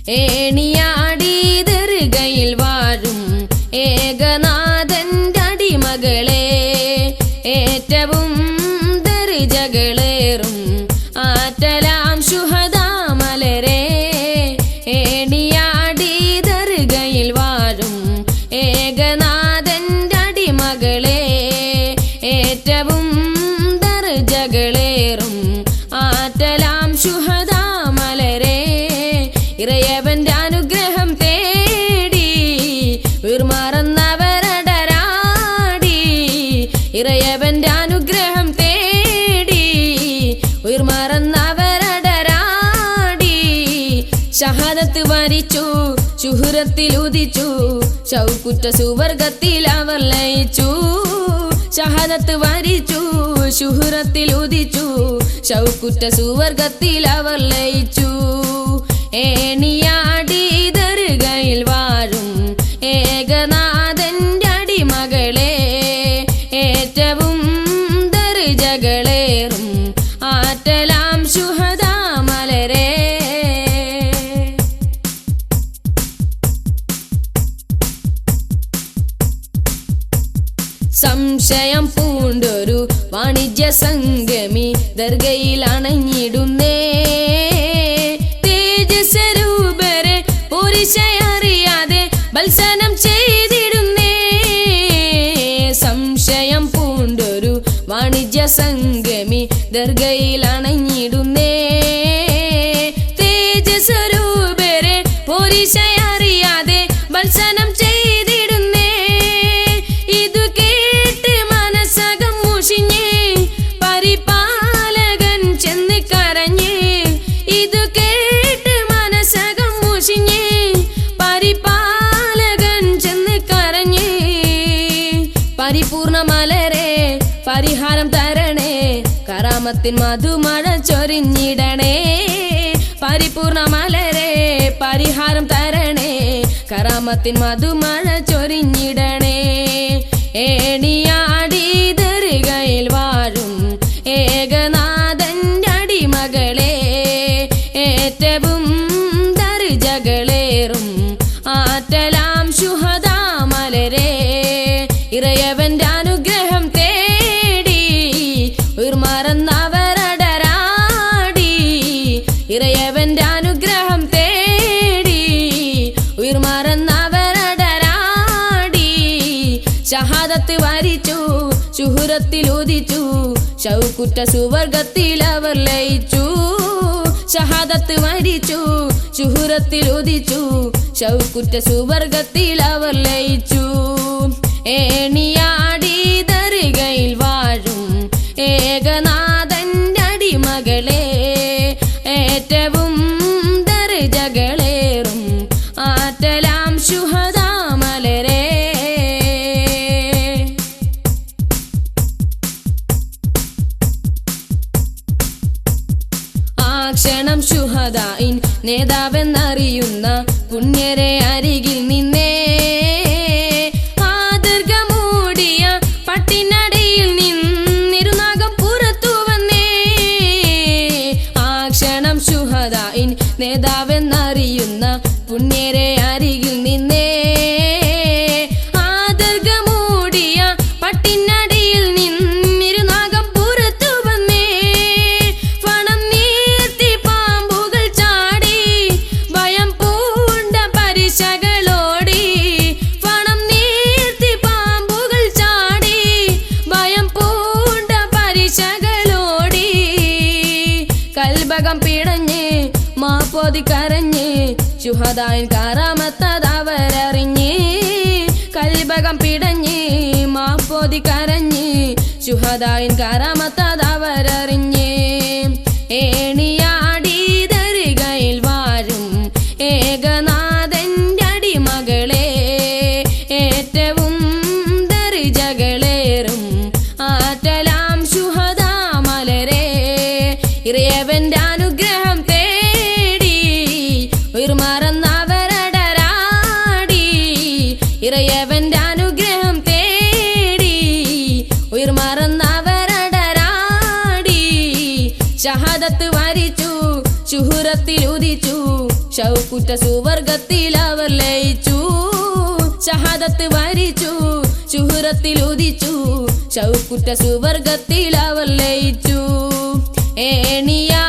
ഏണിയാടി ദർഗയിൽ വാഴും ഏകനാഥന്റെ അടിമകളെ ഏറ്റവും ദർജകളേറും ആറ്റലാം ശുഹദാ മലരെ ഏണിയാടി ദർഗയിൽ വാഴും ഏകനാഥന്റെ അടിമകളെ ഏറ്റവും ദർജകളേറും ആറ്റലാം ശുഹദാ മലരെ ഇറയവന്റെ അനുഗ്രഹം തേടി ഉയർമറന്നവരടരാടി ഇറയവന്റെ അനുഗ്രഹം തേടി ഉയർമറന്നവരടരാടി ഷഹാദത്ത് വരിച്ചു ശുഹ്റത്തിൽ ഉദിച്ചു ശൗക്കുറ്റ സുവർഗത്തിൽ അവർ ലയിച്ചു ഷഹാദത്ത് വരിച്ചു ശുഹ്റത്തിൽ ഉദിച്ചു ശൗക്കുറ്റ സുവർഗത്തിൽ അവർ ലയിച്ചു ഏണിയാടി ദർഗയിൽ വാഴും ഏകനാഥന്റെ അടിമകളെ ഏറ്റവും ദർജകളേറും ആറ്റലാം ശുഹദാ മലരെ സംശയം പൂണ്ടൊരു വാണിജ്യ സംഗമി ദർഗയിൽ അണഞ്ഞിടുന്നേ തേജസ്വരൂപരെ പുരുഷയറിയാതെ ബത്സനം ചെയ്തിടുന്നേ സംശയം പൂണ്ടൊരു വാണിജ്യ സംഗമി ദർഗയിൽ അണഞ്ഞിടുന്നേ തേജസ്വരൂപരെ പുരുഷയറിയാതെ ബത്സനം ചെയ്തിടുന്നേ ഇതു കേട്ട് മനസ്സകം മുഷിഞ്ഞേ പരിപാലകൻ ചെന്ന് കരഞ്ഞേ ഇതു കേട്ട് മനസ്സകം മുഷിഞ്ഞേ പരിപാലകൻ ചെന്ന് കരഞ്ഞേ പരിപൂർണ മലരെ പരിഹാരം തരണേ കറാമത്തിൻ മധുമഴ ചൊരിഞ്ഞിടണേ പരിപൂർണ മലരെ പരിഹാരം തരണേ കറാമത്തിൻ മധുമഴ ചൊരിഞ്ഞിടണേ ഏണിയാടി ദർഗയിൽ വാഴും ഏകനാഥന്റെ അടിമകളെ ഏറ്റവും ദർജകളേറും ആറ്റലാം ശുഹദാ മലരെ ഇറയവന്റെ അനുഗ്രഹം തേടി ഉയർമറന്നവരടരാടി ഇറയവന്റെ അനുഗ്രഹം തേടി ഉയർമറന്നവരടരാടി ഷഹാദത്ത് വരിച്ചു ശുഹ്റത്തിൽ ഉദിച്ചു ശൗക്കുറ്റ സുവർഗത്തിൽ അവർ ലയിച്ചു ഷഹാദത്ത് വരിച്ചു ശുഹ്റത്തിൽ ഉദിച്ചു ശൗക്കുറ്റ സുവർഗത്തിൽ അവർ ലയിച്ചു ഏണിയാടി ദർഗയിൽ വാഴും ഏകനാഥന്റെ അടിമകളെ ഏറ്റവും ദർജകളേറും ആറ്റലാം ശുഹദാ മലരെ ആ ക്ഷണം ശുഹദായിൻ നേതാവെന്നറിയുന്ന പുണ്യരെ അരികിൽ നിന്നേ ആ ദീർഘമൂടിയ പട്ടിനടിയിൽ നിന്നിരുനാഗം പുറത്തു വന്നേ ആ ക്ഷണം ശുഹദായിൻ നേതാവെന്നറിയുന്ന പുണ്യരെ അരികിൽ നിന്നേ ആ ദീർഘമൂടിയ പട്ടിനടിയിൽ നിന്നിരുനാഗം പുറത്തു വന്നേ പണം നീർത്തി പാമ്പുകൾ ചാടി ഭയം പൂണ്ട പരിശകളോടി പണം നീർത്തി പാമ്പുകൾ ചാടി ഭയം പൂണ്ട പരിശകളോടി കൽബകം പിടഞ്ഞ് മാപ്പോതി കരഞ്ഞ് ശുഹദായിൻ കറാമത്തതവരറിഞ്ഞ് കൽബകം പിടഞ്ഞ് മാപ്പോതി കരഞ്ഞ് ശുഹദായിൻ കറാമത്തതവരറിഞ്ഞ് ഏണിയാടി ദർഗയിൽ വാഴും ഏകനാഥന്റെ അടിമകളെ ഏറ്റവും ദർജകളേറും ആറ്റലാം ശുഹദാ മലരെ ഇറയവന്റെ അനുഗ്രഹം തേടി ഉയർമറന്നവരടരാടി ഇറയവന്റെ അനുഗ്രഹം തേടി ഉയർമറന്നവരടരാടി ശുഹുറത്തിൽ ഉദിച്ചു ഷൗക്കുറ്റ സുവർഗത്തിൽ അവർ ലയിച്ചു ഷഹാദത്ത് വരിച്ചു ശുഹുറത്തിൽ ഉദിച്ചു ഷൗക്കുറ്റ സുവർഗത്തിൽ അവർ ലയിച്ചു ഏണിയാ